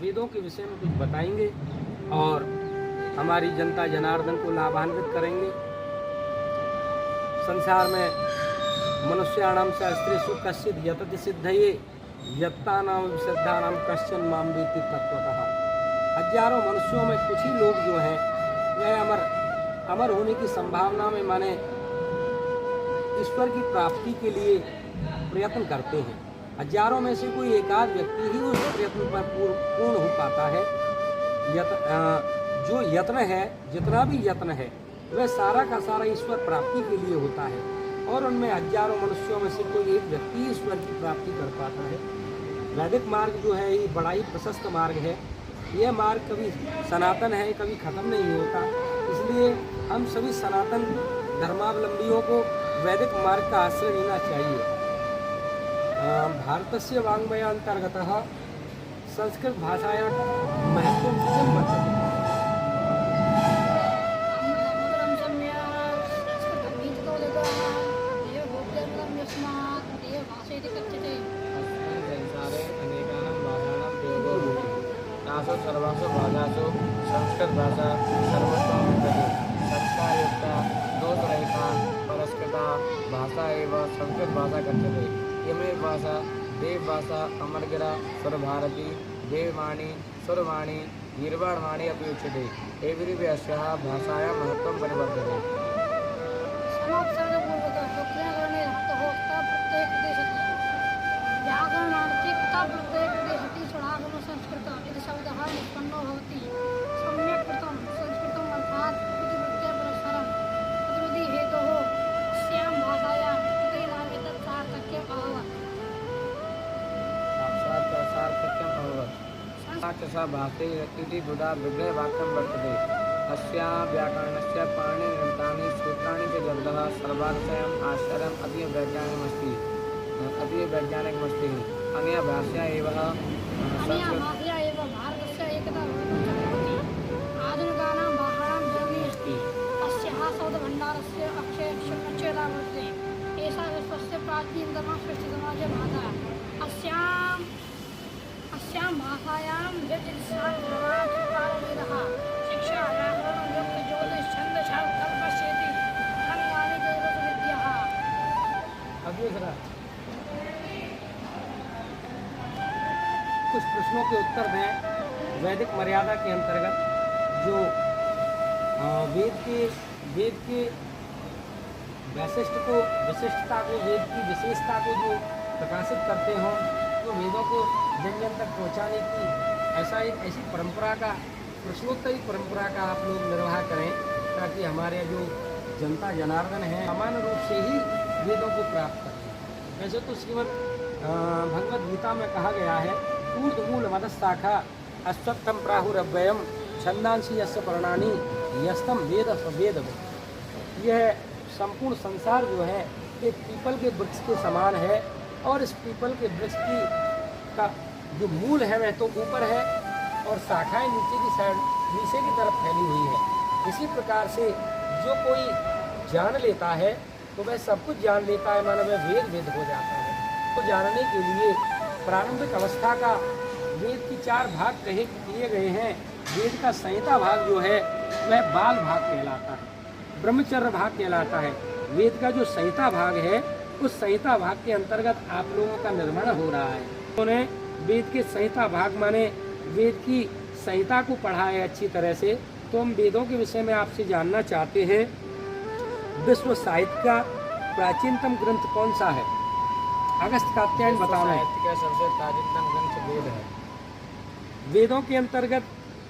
वेदों के विषय में कुछ बताएंगे और हमारी जनता जनार्दन को लाभान्वित करेंगे। संसार में मनुष्याणाम शास्त्रेषु कश्चित् यतति सिद्धये यत्तानाम विशुद्धानाम कश्चन माम वेत्ति तत्वतः। हजारों मनुष्यों में कुछ ही लोग जो हैं वह अमर होने की संभावना में माने ईश्वर की प्राप्ति के लिए प्रयत्न करते हैं। हजारों में से कोई एकाध व्यक्ति ही उस प्रयत्न पर पूर्ण हो पाता है। जो यत्न है, जितना भी यत्न है वह सारा का सारा ईश्वर प्राप्ति के लिए होता है और उनमें हजारों मनुष्यों में से कोई एक व्यक्ति ईश्वर की प्राप्ति कर पाता है। वैदिक मार्ग जो है ये बड़ा ही प्रशस्त मार्ग है। यह मार्ग कभी सनातन है, कभी खत्म नहीं होता। इसलिए हम सभी सनातन धर्मावलंबियों को वैदिक मार्ग का आश्रय लेना चाहिए। भारतस्य वाङ्मयान्तर्गतः संस्कृत भाषायां महत्त्वं किं वर्तते? सर्वासु भाषासु संस्कृत भाषा सर्वोत्तम वर्तते। संस्कारयुक्ता दोषरहिता परस्कृता भाषा एवं संस्कृत भाषा कथ्यते। इमे भाषा देवभाषा अमरगिरा स्वरभारती देववाणी सुरवाणी निर्वाणवाणी अपि उच्यते। एवं अस्याः भाषायाः महत्त्वं परिवर्तते। निष्पन्नो भवति सम्यक् कृतं संस्कृतम् अर्थात् इति प्रत्ययपुरस्सरं तद्विधि हेतोः अस्यां भाषायां कृतेनाम् एतत् सार्थक्यम् अभवत्। सा भाषे इति द्विधा विग्रहवाक्यं वर्तते। अस्यां व्याकरणस्य पाणिनिग्रन्थानि सूत्राणि च ग्रन्थः सर्वार्थम् आश्चर्यम् अतीव वैज्ञानिकमस्ति। अनया भाषया एव भारतस्य एकता भवितुं आधुनिकानां भाषाणां जननी अस्ति। अस्याः शब्दभण्डारस्य अक्षयता वर्तते। एषा विश्वस्य प्राचीनतमा सृष्टिसमाजे भाषा। अस्यां भाषायां वेदशास्त्रवादः शिक्षा व्याकरणं योगः ज्योतिष छन्दः कल्पस्येति अन्यानि दैवविद्याः। कुछ प्रश्नों के उत्तर दें। वैदिक मर्यादा के अंतर्गत जो वेद के विशिष्टता को वेद की विशेषता को जो प्रकाशित करते हों तो वेदों को जन जन तक पहुँचाने की ऐसी परंपरा का प्रश्नोत्तरी परंपरा का आप लोग निर्वाह करें ताकि हमारे जो जनता जनार्दन है सामान्य रूप से ही वेदों को प्राप्त करें। वैसे तो श्रीमद् भगवद गीता में कहा गया है ऊर्ध्वमूल मदशाखा अश्वत्थम प्राहुरव्ययम छंदांसी यस्य पर्णानि यस्तम वेद वेद। यह संपूर्ण संसार जो है एक पीपल के वृक्ष के समान है और इस पीपल के वृक्ष का जो मूल है वह तो ऊपर है और शाखाएं नीचे की तरफ फैली हुई है। इसी प्रकार से जो कोई जान लेता है तो वह सब कुछ जान लेता है, मानो वह वेद हो जाता है। तो जानने के लिए प्रारंभिक अवस्था का वेद की 4 भाग किए गए हैं। वेद का संहिता भाग जो है वह बाल भाग कहलाता है, ब्रह्मचर्य भाग कहलाता है। वेद का जो संहिता भाग है उस संहिता भाग के अंतर्गत आप लोगों का निर्माण हो रहा है। उन्होंने वेद के संहिता भाग माने वेद की संहिता को पढ़ा है अच्छी तरह से। तो हम वेदों के विषय में आपसे जानना चाहते हैं विश्व साहित्य का प्राचीनतम ग्रंथ कौन सा है? अगस्त कात्यायन बताना है। साहित्य का सबसे प्राचीनतम ग्रंथ वेद है। वेदों के अंतर्गत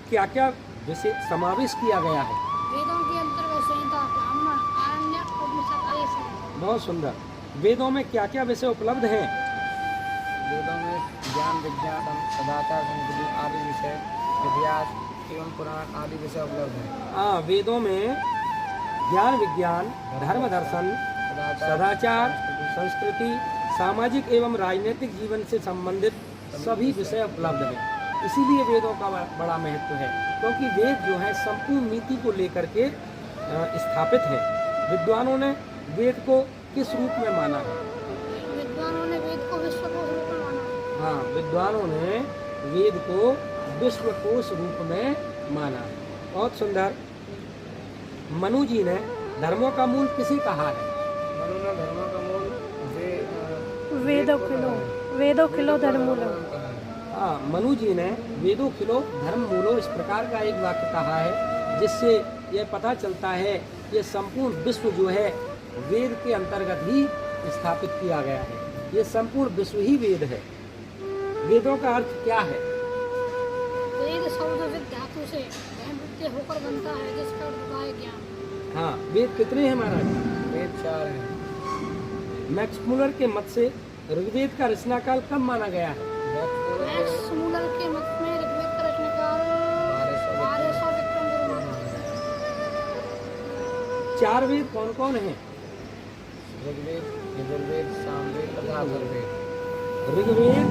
क्या क्या विषय समावेश किया गया है? वेदों के अंतर्गत संहिता ब्राह्मण आरण्यक उपनिषद आदि। बहुत सुंदर। वेदों में क्या क्या विषय उपलब्ध हैं? वेदों में ज्ञान विज्ञान सदाचार संस्कृति आदि विषय इतिहास एवं पुराण आदि विषय उपलब्ध हैं। हाँ, वेदों में ज्ञान विज्ञान धर्म दर्शन सदाचार संस्कृति सामाजिक एवं राजनीतिक जीवन से संबंधित सभी विषय उपलब्ध हैं। इसीलिए वेदों का बड़ा महत्व है क्योंकि वेद जो है संपूर्ण नीति को लेकर के स्थापित है। विद्वानों ने वेद को किस रूप में माना है? विद्वानों ने वेद को विश्व को रूप में माना है। हाँ, विद्वानों ने वेद को विश्वकोश रूप में माना। बहुत सुंदर। मनु जी ने धर्मों का मूल किसे कहा है? मनु ने धर्मों का मूल वेदो खिलो धर्मूलो। हाँ, मनु जी ने वेदो खिलो धर्म मूलो इस प्रकार का एक वाक्य कहा है, जिससे यह पता चलता है ये संपूर्ण विश्व जो है वेद के अंतर्गत ही स्थापित किया गया है। ये संपूर्ण विश्व ही वेद है। वेदों का अर्थ क्या है? वेद शब्द विद धातु से वह प्रत्यय होकर बनता है, जिसका अर्थ होता है ज्ञान। हाँ, वेद कितने हैं महाराज? वेद 4 है। मैक्स मुलर के मत से ऋग्वेद का रचनाकाल कब माना गया है? मैक्स मुलर के मत में ऋग्वेद का रचनाकाल 1200 विक्रम पूर्व माना जाता है। 4 वेद कौन कौन हैं? ऋग्वेद, यजुर्वेद, सामवेद तथा अथर्ववेद। ऋग्वेद,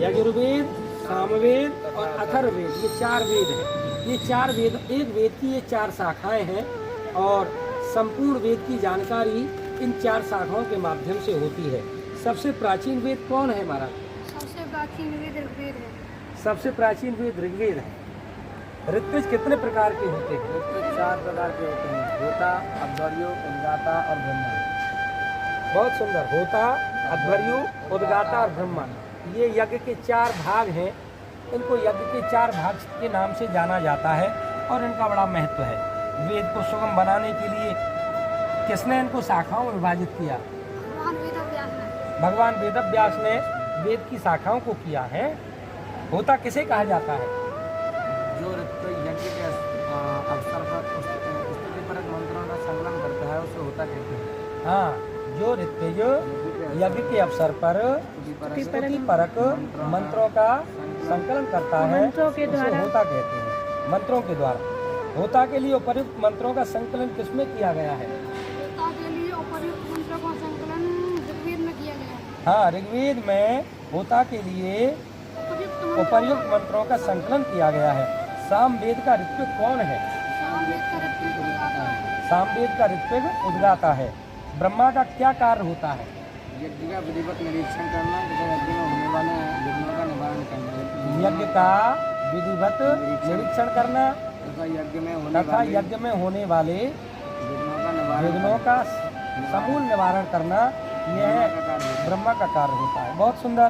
यजुर्वेद, सामवेद और अथर्ववेद, ये 4 वेद हैं। ये 4 वेद, एक वेद की ये 4 शाखाएं हैं और संपूर्ण वेद की जानकारी इन 4 शाखाओं के माध्यम से होती है। सबसे प्राचीन वेद कौन है महाराज? सबसे प्राचीन वेद ऋग्वेद है। सबसे प्राचीन वेद ऋग्वेद है। ऋत्विज कितने प्रकार के होते हैं? ऋत्विज 4 प्रकार के होते हैं, होता, अध्वर्यो, उद्गाता और ब्रह्मा। बहुत सुंदर। होता, अध्वर्यु, उद्गाता और ब्रह्मा, ये यज्ञ के 4 भाग हैं। इनको यज्ञ के 4 भाग के नाम से जाना जाता है और इनका बड़ा महत्व है। वेद को सुगम बनाने के लिए किसने इनको शाखाओं में विभाजित किया? भगवान वेदव्यास ने वेद की शाखाओं को किया है। होता किसे कहा जाता है? जो ऋत्विज यज्ञ के अवसर पर स्तुतिपरक मंत्रों का संकलन करता है उसे होता कहते हैं। हाँ, जो ऋत्विज यज्ञ के अवसर पर स्तुतिपरक मंत्रों का संकलन करता है मंत्रों के उसे द्वारा। होता कहते हैं। मंत्रों के द्वारा। होता के लिए उपयुक्त मंत्रों का संकलन किसमें किया गया है? होता के लिए उपयुक्त मंत्रों का संकलन ऋग्वेद में किया गया है। हाँ, ऋग्वेद में होता के लिए उपर्युक्त मंत्रों का संकलन किया गया है। सामवेद का ऋत्विक कौन है? सामवेद का ऋत्विक उद्गाता है। सामवेद का ऋत्विक उद्गाता है। ब्रह्मा का क्या कार्य होता है? यज्ञ का विधिवत निरीक्षण करना तथा यज्ञ में होने वाले विघ्नों का निवारण करना। यज्ञ का विधिवत निरीक्षण करना तथा यज्ञ में होने वाले विघ्नों का समूल निवारण करना, यह ब्रह्मा का कार्य होता है। बहुत सुंदर।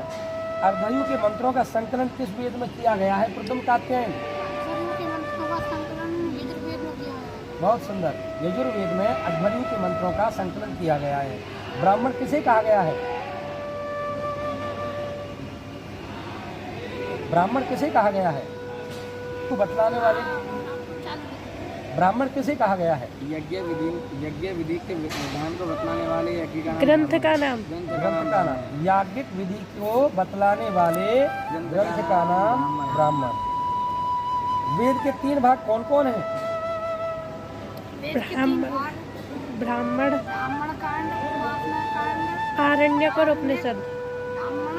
अर्धयु के मंत्रों का संकलन किस वेद में किया गया है? प्रथम कात्यायन। अध्वर्यु के मंत्रों का संकलन यजुर्वेद में किया है। बहुत सुंदर। यजुर्वेद में अध्वर्यु के मंत्रों का संकलन किया गया है। ब्राह्मण किसे कहा गया है? ब्राह्मण किसे कहा गया है? तो बतलाने वाले ब्राह्मण किसे कहा गया है? यज्ञ विधि के विधान को बतलाने वाले यज्ञ का ग्रंथ का नाम। ग्रंथ का नाम। याज्ञिक विधि को बतलाने वाले ग्रंथ का नाम ब्राह्मण। वेद के 3 भाग कौन कौन हैं? वेद के 3 भाग ब्राह्मण, ब्राह्मण कांड, उपासना कांड, आरण्यक और उपनिषद। ब्राह्मण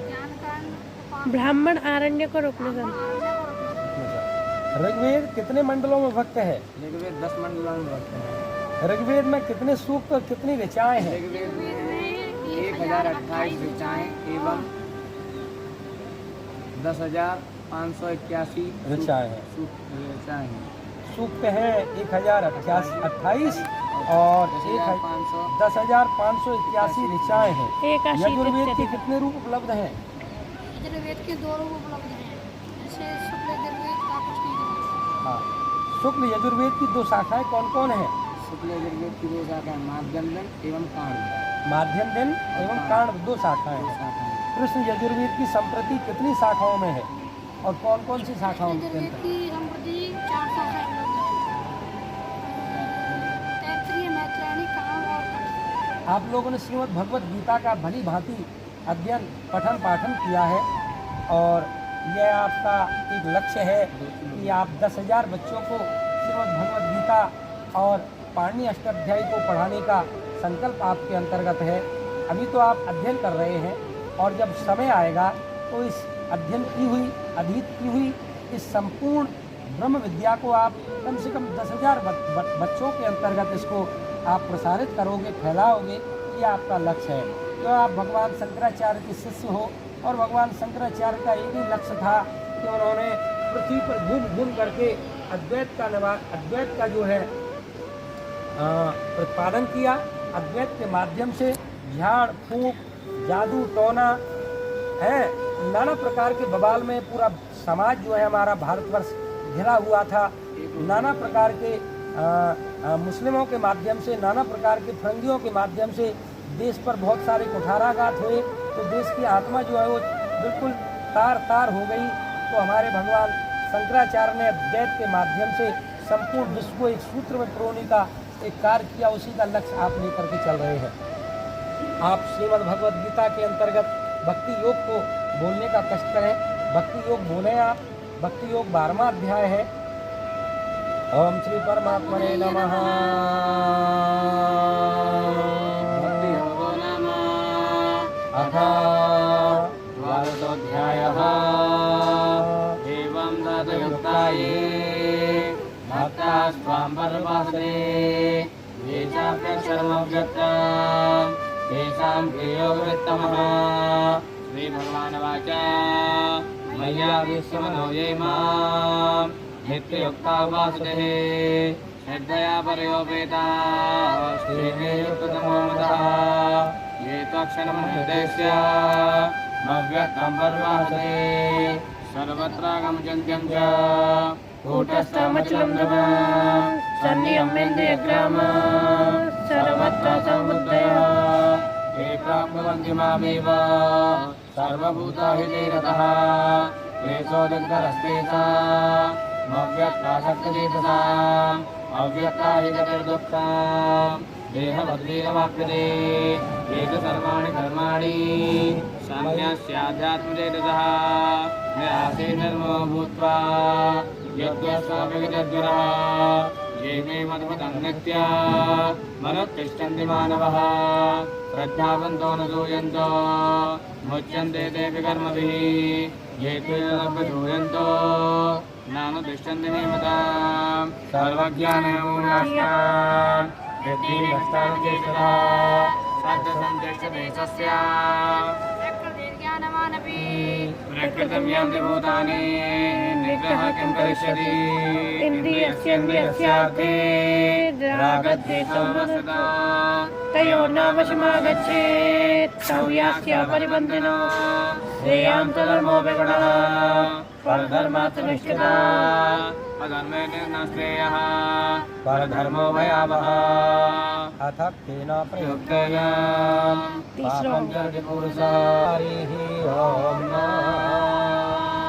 ज्ञान कांड, ब्राह्मण, आरण्यक और उपनिषद। ऋग्वेद कितने मंडलों में विभक्त है? ऋग्वेद 10 मंडलों में विभक्त है। ऋग्वेद में कितने सूक्त और कितनी ऋचाएं हैं? ऋग्वेद में 1028 ऋचाएं एवं 10,581 ऋचाएं हैं। ऋचाएं हैं। सूक्त है 1028 और 10,581 ऋचाएं हैं। यजुर्वेद के कितने रूप उपलब्ध हैं? यजुर्वेद के 2 रूप उपलब्ध हैं, जैसे शुक्ल यजुर्वेद का कुछ नहीं। हाँ, शुक्ल यजुर्वेद की 2 शाखाएं कौन कौन हैं? शुक्ल यजुर्वेद की 2 शाखाएं माध्यम दिन एवं कांड। माध्यम दिन एवं कांड 2 शाखाएं हैं। कृष्ण यजुर्वेद की संप्रति कितनी शाखाओं में है और कौन कौन सी शाखाओं के यजुर्वेद अंतर्गत? की संप्रति 4 शाखाएं उपलब्ध हैं, तैत्तिरीय, मैत्रेयणी, कांड और कंठ। आप लोगों ने श्रीमद् भगवत गीता का भली भांति अध्ययन पठन पाठन किया है और यह आपका एक लक्ष्य है कि आप 10,000 बच्चों को श्रीमद् भगवत गीता और पाणिनि अष्टाध्यायी को पढ़ाने का संकल्प आपके अंतर्गत है। अभी तो आप अध्ययन कर रहे हैं और जब समय आएगा तो इस अध्ययन की हुई, अधीत की हुई इस संपूर्ण ब्रह्म विद्या को आप कम से कम 10,000 बच्चों के अंतर्गत इसको आप प्रसारित करोगे, फैलाओगे, ये आपका लक्ष्य है। तो आप भगवान शंकराचार्य के शिष्य हो और भगवान शंकराचार्य का एक ही लक्ष्य था कि उन्होंने पृथ्वी पर घूम घूम करके अद्वैत का जो है प्रतिपादन किया। अद्वैत के माध्यम से झाड़ फूंक, जादू टोना है, नाना प्रकार के बवाल में पूरा समाज जो है हमारा भारतवर्ष घिरा हुआ था। नाना प्रकार के मुस्लिमों के माध्यम से, नाना प्रकार के फरंगियों के माध्यम से देश पर बहुत सारे कुठाराघात हुए, तो देश की आत्मा जो है वो बिल्कुल तार तार हो गई। तो हमारे भगवान शंकराचार्य ने अद्वैत के माध्यम से संपूर्ण विश्व को एक सूत्र में पिरोने का एक कार्य किया। उसी का लक्ष्य आप लेकर के चल रहे हैं। आप श्रीमद् भगवद गीता के अंतर्गत भक्ति योग को बोलने का कष्ट करें। भक्ति योग बोले आप। भक्ति योग 12वां अध्याय है। ओम श्री परमात्मने नमः। भक्ति योगो नमः। अथ द्वादशोऽध्यायः। एवं तदयुक्ताये भक्ता स्वां पर्युपासते ये चाप्यक्षरमव्यक्ता तेषां प्रियो वृत्तमः। श्रीभगवानुवाच मय्या विश्वमनो ये मां नित्ययुक्ता उपासते श्रद्धया पर्योपेताः श्रीमे युक्ततमो मतः ये त्वक्षरमनिर्देश्य मव्यक्तं पर्युपासते सर्वत्रागं चिन्त्यं च कूटस्थमचलं ध्रुवं सन्नियमेन्द्रियग्रामं सर्वत्र समुद्धया ये प्राप्नुवन्ति मामेव सर्वभूताहिते रतः मव्यक्ताशक्तिचेतसाम् अव्यक्ता हि गतिर्दुःखम् देहवद्वीरमाप्यते ये च सर्वाणि कर्माणि सम्यस्याध्यात्मचेतसः निरासे निर्ममो भूत्वा यद्यस्वाभिगतज्वरः ये मे मद्भुतं नित्या मनुत्तिष्ठन्ति मानवः श्रद्धावन्तो न सूयन्तो मुच्यन्ते तेऽपि कर्मभिः ये त्वेदभ्यसूयन्तो नानुतिष्ठन्ति मे मताम् सर्वज्ञानमूलाश्चान् वृद्धिरष्टानिकेतः सद्दसन्तिष्ठते ज्ञानवानपि प्रकृतं यान्ति भूतानि निग्रहः किं करिष्यति इन्द्रियस्येन्द्रियस्यार्थे रागद्वेषमस्तदा तयोर्नावशमागच्छेत् तौ यास्य परिबन्धिनो श्रेयां तदर्मो विगुणः परधर्मात् निष्ठिता अधर्मे न श्रेयः परधर्मो भयावहः अथ केन प्रयुक्तेन पापं चरति पुरुषः हरिः ओम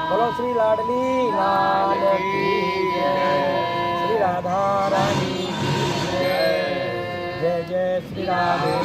बोलो श्री लाडली लाल की जय, श्री राधा रानी की जय, जय जय श्री राधे।